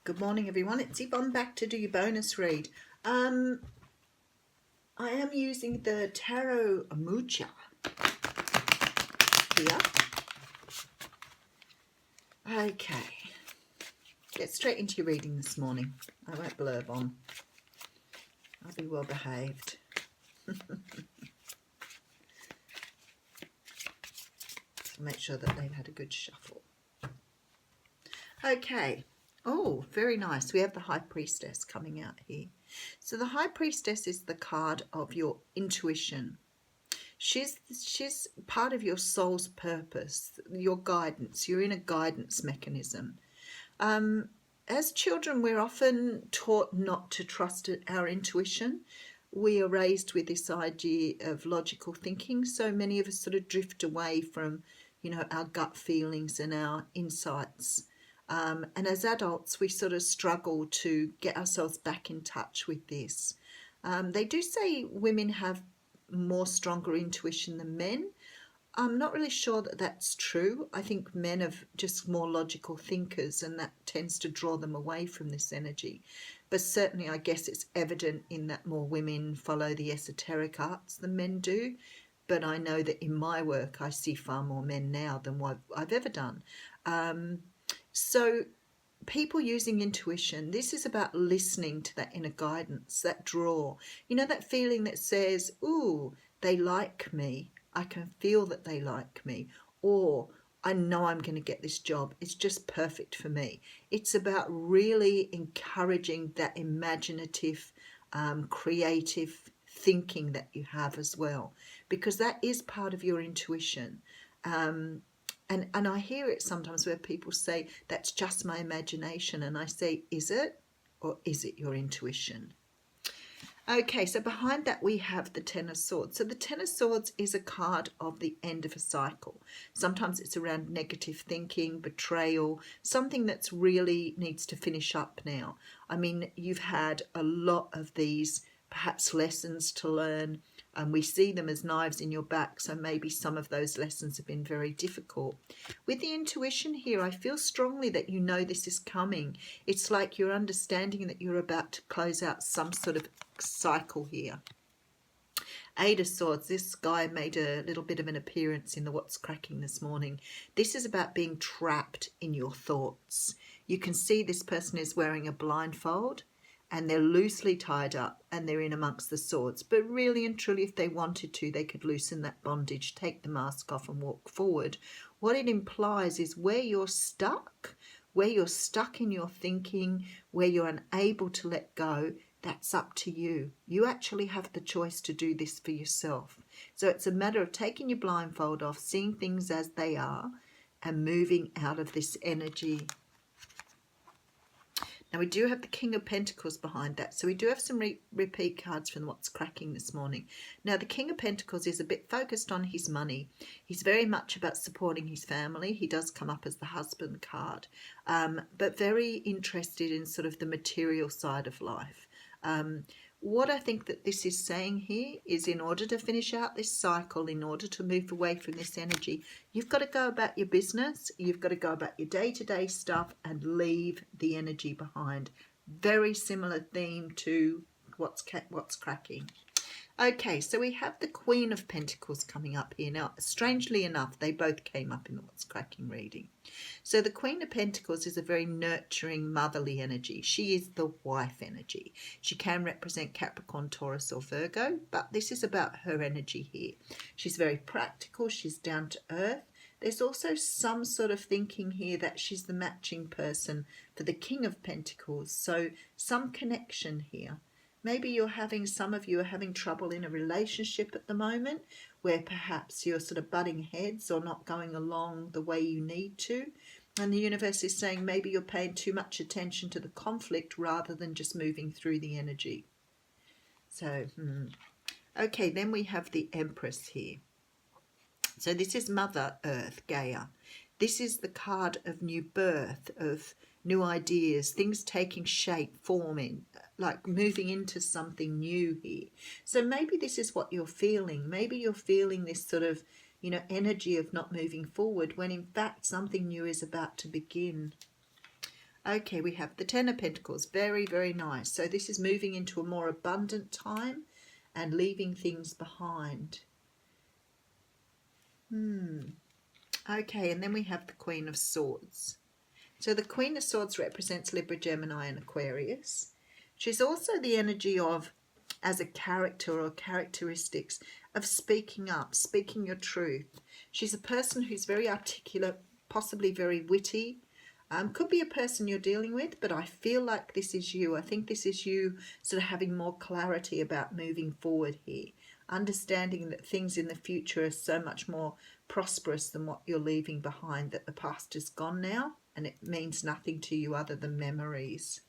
Good morning, everyone. It's Yvonne back to do your bonus read. I am using the Tarot Mucha here. Okay, get straight into your reading this morning. I won't blurb on. I'll be well behaved. So make sure that they've had a good shuffle. Okay. Oh, very nice. We have the High Priestess coming out here. So the High Priestess is the card of your intuition. She's part of your soul's purpose, your guidance. You're in a guidance mechanism. As children, we're often taught not to trust our intuition. We are raised with this idea of logical thinking, so many of us sort of drift away from, our gut feelings and our insights. And as adults, we sort of struggle to get ourselves back in touch with this. They do say women have more stronger intuition than men. I'm not really sure that that's true. I think men are just more logical thinkers, and that tends to draw them away from this energy. But certainly, I guess it's evident in that more women follow the esoteric arts than men do. But I know that in my work, I see far more men now than what I've ever done. So people using intuition, this is about listening to that inner guidance, that draw. That feeling that says, ooh, they like me. I can feel that they like me. Or I know I'm going to get this job. It's just perfect for me. It's about really encouraging that imaginative, creative thinking that you have as well, because that is part of your intuition. And I hear it sometimes where people say, that's just my imagination. And I say, is it? Or is it your intuition? Okay, so behind that we have the Ten of Swords. So the Ten of Swords is a card of the end of a cycle. Sometimes it's around negative thinking, betrayal, something that's really needs to finish up now. I mean, you've had a lot of these perhaps lessons to learn, and we see them as knives in your back, so maybe some of those lessons have been very difficult. With the intuition here, I feel strongly that you know this is coming. It's like you're understanding that you're about to close out some sort of cycle here. Eight of Swords, this guy made a little bit of an appearance in the What's Cracking this morning. This is about being trapped in your thoughts. You can see this person is wearing a blindfold, and they're loosely tied up and they're in amongst the swords. But really and truly, if they wanted to, they could loosen that bondage, take the mask off and walk forward. What it implies is where you're stuck in your thinking, where you're unable to let go, that's up to you. You actually have the choice to do this for yourself. So it's a matter of taking your blindfold off, seeing things as they are, and moving out of this energy. Now we do have the King of Pentacles behind that. So we do have some repeat cards from What's Cracking this morning. Now the King of Pentacles is a bit focused on his money. He's very much about supporting his family. He does come up as the husband card, but very interested in sort of the material side of life. What I think that this is saying here is, in order to finish out this cycle, in order to move away from this energy, you've got to go about your business, you've got to go about your day-to-day stuff and leave the energy behind. Very similar theme to What's Cracking. Okay, so we have the Queen of Pentacles coming up here. Now, strangely enough, they both came up in the What's Cracking reading. So the Queen of Pentacles is a very nurturing, motherly energy. She is the wife energy. She can represent Capricorn, Taurus or Virgo, but this is about her energy here. She's very practical. She's down to earth. There's also some sort of thinking here that she's the matching person for the King of Pentacles. So some connection here. Maybe some of you are having trouble in a relationship at the moment, where perhaps you're sort of butting heads or not going along the way you need to. And the universe is saying maybe you're paying too much attention to the conflict rather than just moving through the energy. So, okay, then we have the Empress here. So this is Mother Earth, Gaia. This is the card of new birth, of new ideas, things taking shape, forming, like moving into something new here. So maybe this is what you're feeling. Maybe you're feeling this sort of, energy of not moving forward, when in fact something new is about to begin. Okay, we have the Ten of Pentacles. Very, very nice. So this is moving into a more abundant time and leaving things behind. Okay, and then we have the Queen of Swords. So the Queen of Swords represents Libra, Gemini and Aquarius. She's also the energy of, as a character or characteristics, of speaking up, speaking your truth. She's a person who's very articulate, possibly very witty. Could be a person you're dealing with, but I feel like this is you. I think this is you sort of having more clarity about moving forward here. Understanding that things in the future are so much more prosperous than what you're leaving behind, that the past is gone now and it means nothing to you other than memories.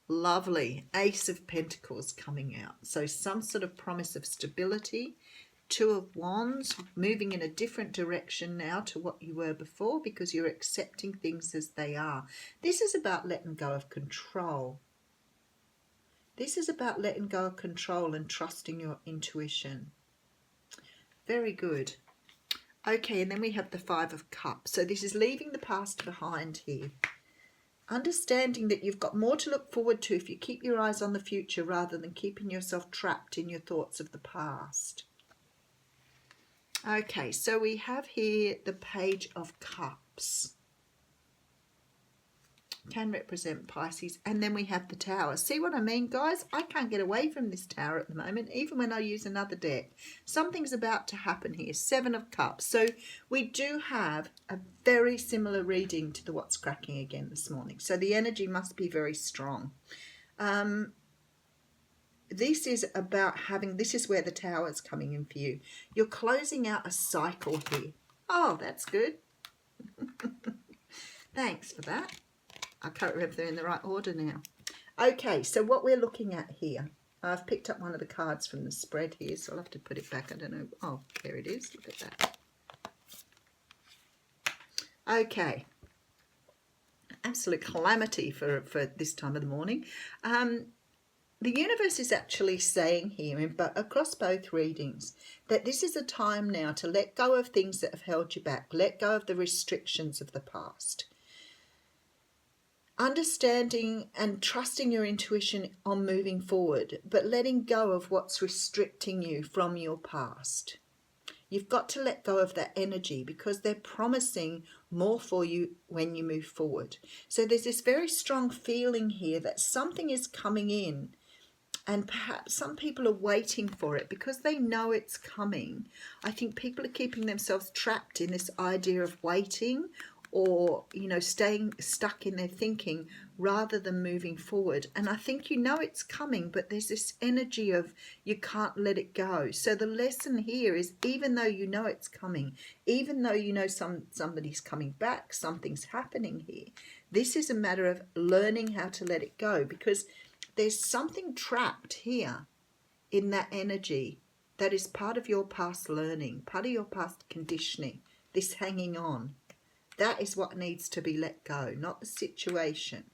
Lovely. Ace of Pentacles coming out. So some sort of promise of stability. Two of Wands, moving in a different direction now to what you were before because you're accepting things as they are. This is about letting go of control. This is about letting go of control and trusting your intuition. Very good. Okay, and then we have the Five of Cups. So this is leaving the past behind here. Understanding that you've got more to look forward to if you keep your eyes on the future rather than keeping yourself trapped in your thoughts of the past. Okay, so we have here the Page of Cups. Can represent Pisces. And then we have the Tower. See what I mean, guys? I can't get away from this Tower at the moment, even when I use another deck. Something's about to happen here. Seven of Cups. So we do have a very similar reading to the What's Cracking again this morning. So the energy must be very strong. This is about having, this is where the Tower is coming in for you. You're closing out a cycle here. Oh, that's good. Thanks for that. I can't remember if they're in the right order now. Okay, so what we're looking at here, I've picked up one of the cards from the spread here, so I'll have to put it back. I don't know. Oh, there it is. Look at that. Okay. Absolute calamity for this time of the morning. The universe is actually saying here, but across both readings, that this is a time now to let go of things that have held you back. Let go of the restrictions of the past. Understanding and trusting your intuition on moving forward, but letting go of what's restricting you from your past. You've got to let go of that energy because they're promising more for you when you move forward. So there's this very strong feeling here that something is coming in, and perhaps some people are waiting for it because they know it's coming. I think people are keeping themselves trapped in this idea of waiting, or, you know, staying stuck in their thinking rather than moving forward. And I think you know it's coming, but there's this energy of you can't let it go. So the lesson here is, even though you know it's coming, even though you know somebody's coming back, something's happening here, this is a matter of learning how to let it go, because there's something trapped here in that energy that is part of your past learning, part of your past conditioning, this hanging on. That is what needs to be let go, not the situation.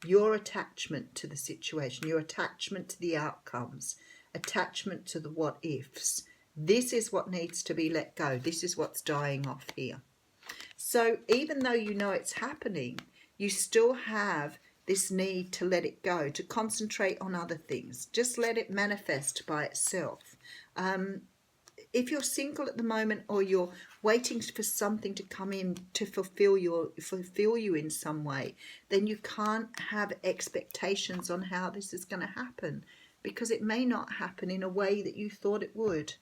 Your attachment to the situation, your attachment to the outcomes, attachment to the what ifs. This is what needs to be let go. This is what's dying off here. So even though you know it's happening, you still have this need to let it go, to concentrate on other things. Just let it manifest by itself. If you're single at the moment, or you're waiting for something to come in to fulfill you in some way, then you can't have expectations on how this is going to happen, because it may not happen in a way that you thought it would.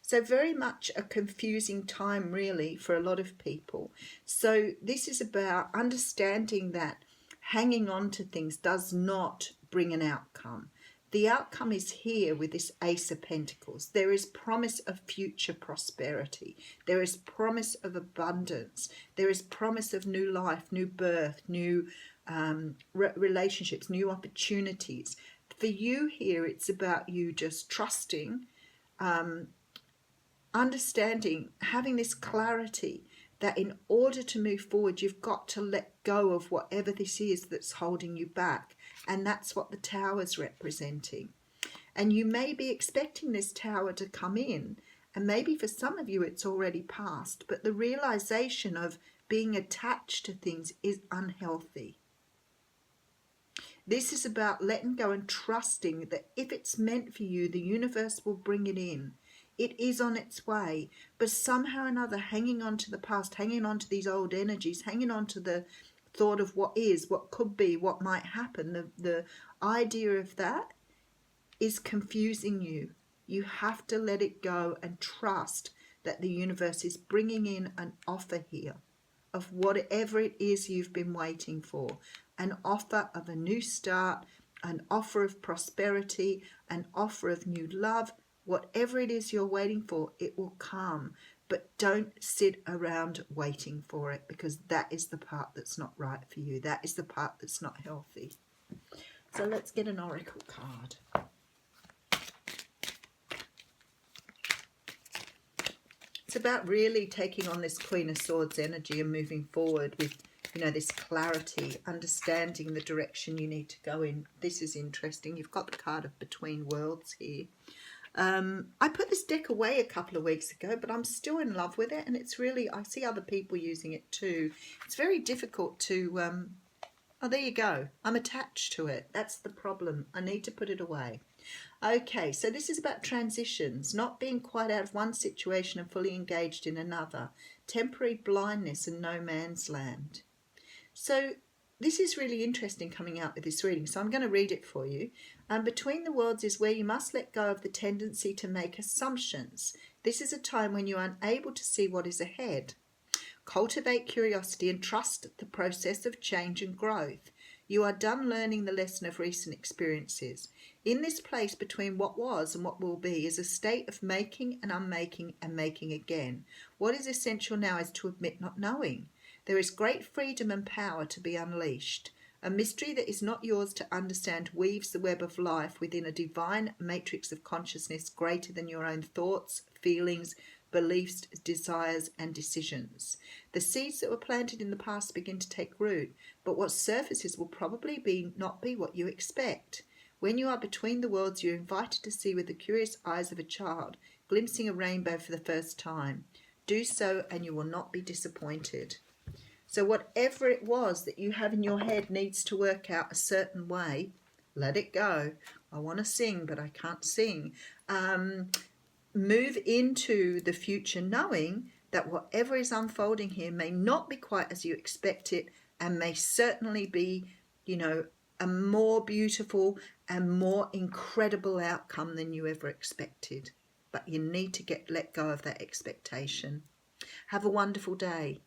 So very much a confusing time really for a lot of people. So this is about understanding that hanging on to things does not bring an outcome. The outcome is here with this Ace of Pentacles. There is promise of future prosperity. There is promise of abundance. There is promise of new life, new birth, new relationships, new opportunities. For you here, it's about you just trusting, understanding, having this clarity that in order to move forward, you've got to let go of whatever this is that's holding you back. And that's what the Tower's representing. And you may be expecting this Tower to come in, and maybe for some of you it's already passed, but the realization of being attached to things is unhealthy. This is about letting go and trusting that if it's meant for you, the universe will bring it in. It is on its way, but somehow or another, hanging on to the past, hanging on to these old energies, hanging on to the thought of what is, what could be, what might happen, the idea of that is confusing you. You have to let it go and trust that the universe is bringing in an offer here of whatever it is you've been waiting for, an offer of a new start, an offer of prosperity, an offer of new love. Whatever it is you're waiting for, it will come. But don't sit around waiting for it, because that is the part that's not right for you. That is the part that's not healthy. So let's get an oracle card. It's about really taking on this Queen of Swords energy and moving forward with, you know, this clarity, understanding the direction you need to go in. This is interesting. You've got the card of Between Worlds here. I put this deck away a couple of weeks ago, but I'm still in love with it, and it's really, I see other people using it too. It's very difficult to, oh, there you go. I'm attached to it. That's the problem. I need to put it away. Okay, so this is about transitions, not being quite out of one situation and fully engaged in another, temporary blindness and no man's land. So this is really interesting coming out with this reading, so I'm going to read it for you. Between the Worlds is where you must let go of the tendency to make assumptions. This is a time when you are unable to see what is ahead. Cultivate curiosity and trust the process of change and growth. You are done learning the lesson of recent experiences. In this place between what was and what will be is a state of making and unmaking and making again. What is essential now is to admit not knowing. There is great freedom and power to be unleashed. A mystery that is not yours to understand weaves the web of life within a divine matrix of consciousness greater than your own thoughts, feelings, beliefs, desires, and decisions. The seeds that were planted in the past begin to take root, but what surfaces will probably not be what you expect. When you are between the worlds, you're invited to see with the curious eyes of a child, glimpsing a rainbow for the first time. Do so and you will not be disappointed. So whatever it was that you have in your head needs to work out a certain way, let it go. I want to sing, but I can't sing. Move into the future knowing that whatever is unfolding here may not be quite as you expect it, and may certainly be, you know, a more beautiful and more incredible outcome than you ever expected. But you need to let go of that expectation. Have a wonderful day.